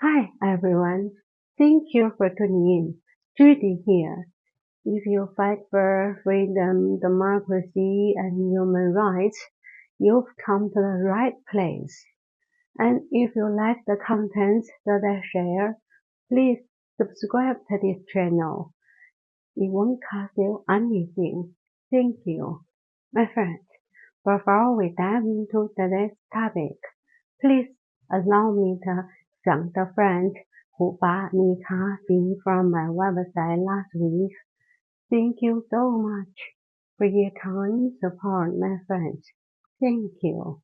Hi everyone, thank you for tuning in. Judy here. If you fight for freedom, democracy, and human rights, you've come to the right place. And if you like the content that I share, please subscribe to this channel. It won't cost you anything. Thank you. My friends, before we dive into today's topic, please allow me to thank the friend who bought me coffee from my website last week. Thank you so much for your kind support, my friends. Thank you.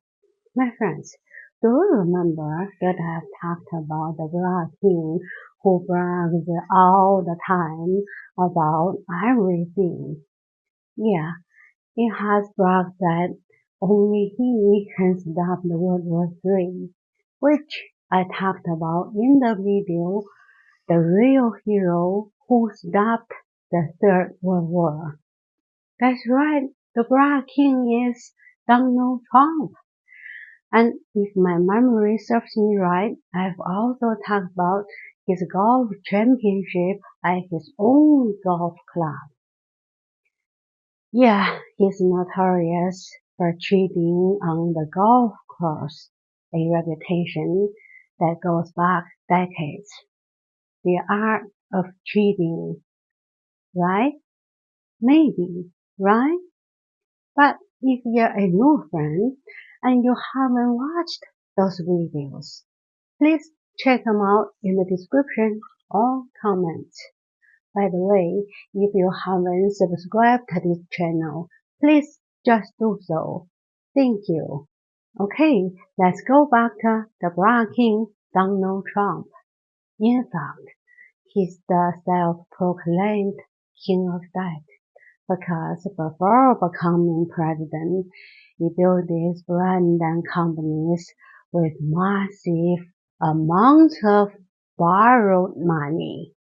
My friends, do you remember that I've talked about the Black King who brags all the time about everything? Yeah, he has bragged that only he can stop the World War III, which I talked about in the video, The Real Hero Who Stopped the Third World War. That's right, the Black King is Donald Trump. And if my memory serves me right, I've also talked about his golf championship at his own golf club. Yeah, he's notorious for cheating on the golf course, a reputation that goes back decades. The art of cheating, right? Maybe, right? But if you're a new friend and you haven't watched those videos, please check them out in the description or comments. By the way, if you haven't subscribed to this channel, please just do so. Thank you. Okay, let's go back to the Black King, Donald Trump. In fact, he's the self-proclaimed king of debt because before becoming president, he built these brand and companies with massive amounts of borrowed money.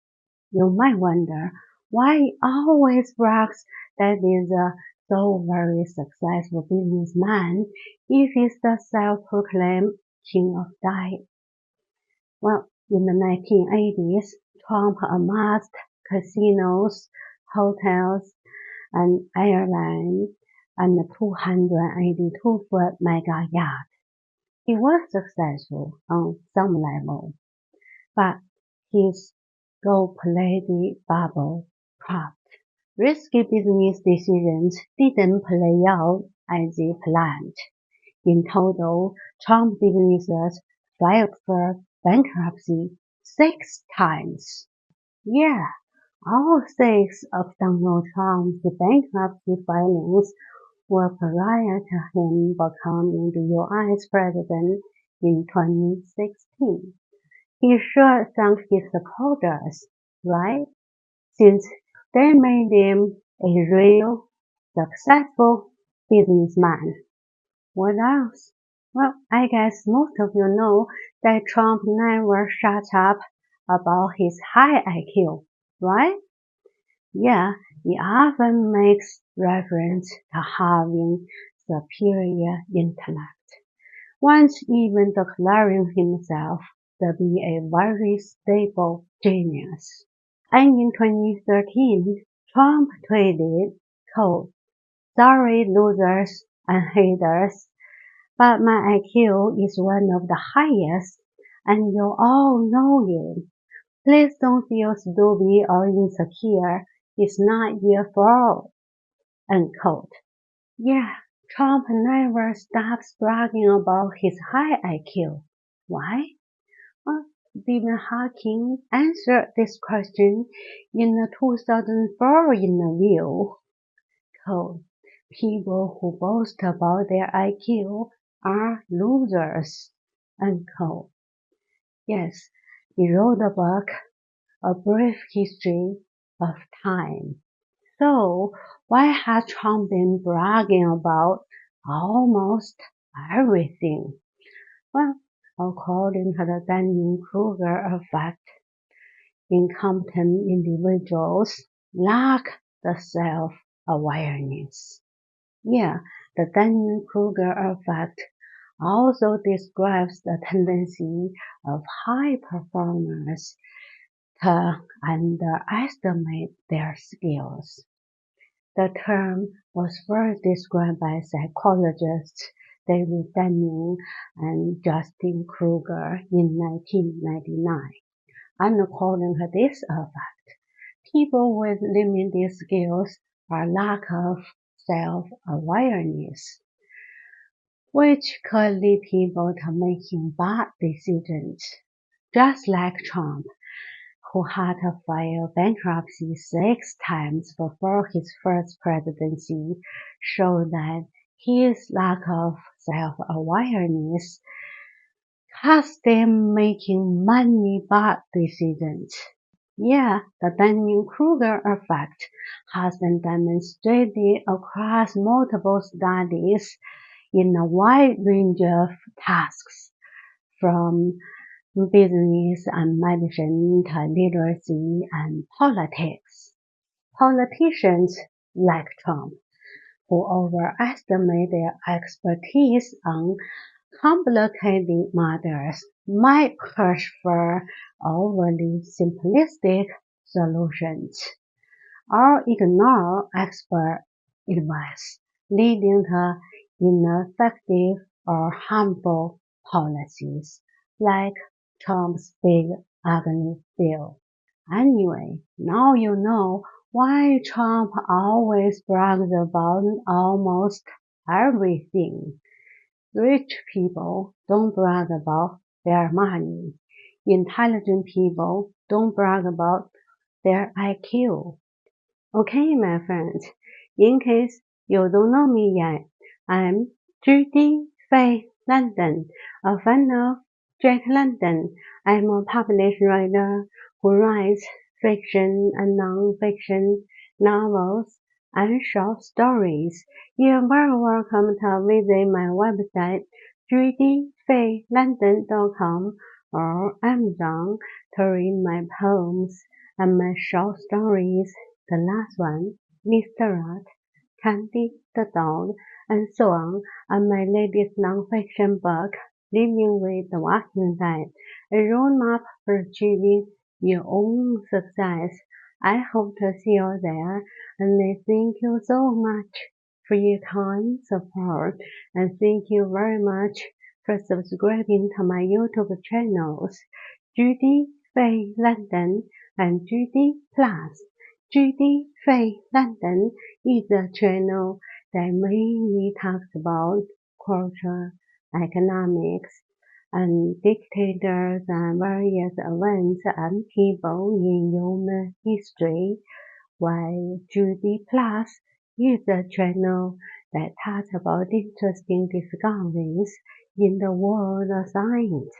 You might wonder why he always brags that he's a so very successful businessman if he's the self-proclaimed king of debt. Well, in the 1980s, Trump amassed casinos, hotels, and airlines and a 282-foot Mega-Yacht. He was successful on some level, but his gold-plated bubble popped. Risky business decisions didn't play out as he planned. In total, Trump businesses filed for bankruptcy 6 times. Yeah, all 6 of Donald Trump's bankruptcy filings were prior to him becoming the U.S. president in 2016. He should thank his supporters, right? Since they made him a real, successful businessman. What else? Well, I guess most of you know that Trump never shuts up about his high IQ, right? Yeah, he often makes reference to having superior intellect, once even declaring himself to be a very stable genius. And in 2013, Trump tweeted, quote, "Sorry losers and haters, but my IQ is one of the highest, and you all know it. Please don't feel stupid or insecure. It's not your fault." Unquote. Yeah, Trump never stops bragging about his high IQ. Why? Well, Stephen Hawking answered this question in a 2004 interview. Quote, "People who boast about their IQ are losers." Unquote. Yes, he wrote a book, A Brief History of Time. So, why has Trump been bragging about almost everything? Well, according to the Dunning-Kruger effect, incompetent individuals lack the self-awareness. Yeah, the Dunning-Kruger effect also describes the tendency of high performers to underestimate their skills. The term was first described by psychologists David Dunning and Dunning-Kruger in 1999. And according to this effect, people with limited skills or lack of self-awareness, which could lead people to making bad decisions, just like Trump, who had to file bankruptcy 6 times before his first presidency, showed that his lack of self-awareness has them making many bad decisions. Yeah, the Dunning-Kruger effect has been demonstrated across multiple studies in a wide range of tasks, from business and medicine to literacy and politics. Politicians like Trump, who overestimate their expertise on complicated matters, might push for overly simplistic solutions or ignore expert advice, leading to ineffective or harmful policies, like Trump's big ugly bill. Anyway, now you know why Trump always brags about almost everything. Rich people don't brag about their money. Intelligent people don't brag about their IQ. Okay, my friends, in case you don't know me yet, I'm Judy Faye London, a fan of Jack London. I'm a published writer who writes fiction and non-fiction novels and short stories. You're very welcome to visit my website, judyfaylondon.com, or Amazon to read my poems and my short stories. The last one, Mr. Rat, Candy the dog, and so on, and my latest non-fiction book, Living with the Walking Dead, a roadmap for achieving your own success. I hope to see you there, and I thank you so much for your kind support, and thank you very much for subscribing to my YouTube channels, Judy Faye London and Judy Plus. Judy Faye London is a channel that mainly talks about culture, economics, and dictators and various events and people in human history, while Judy Plus is a channel that talks about interesting discoveries in the world of science.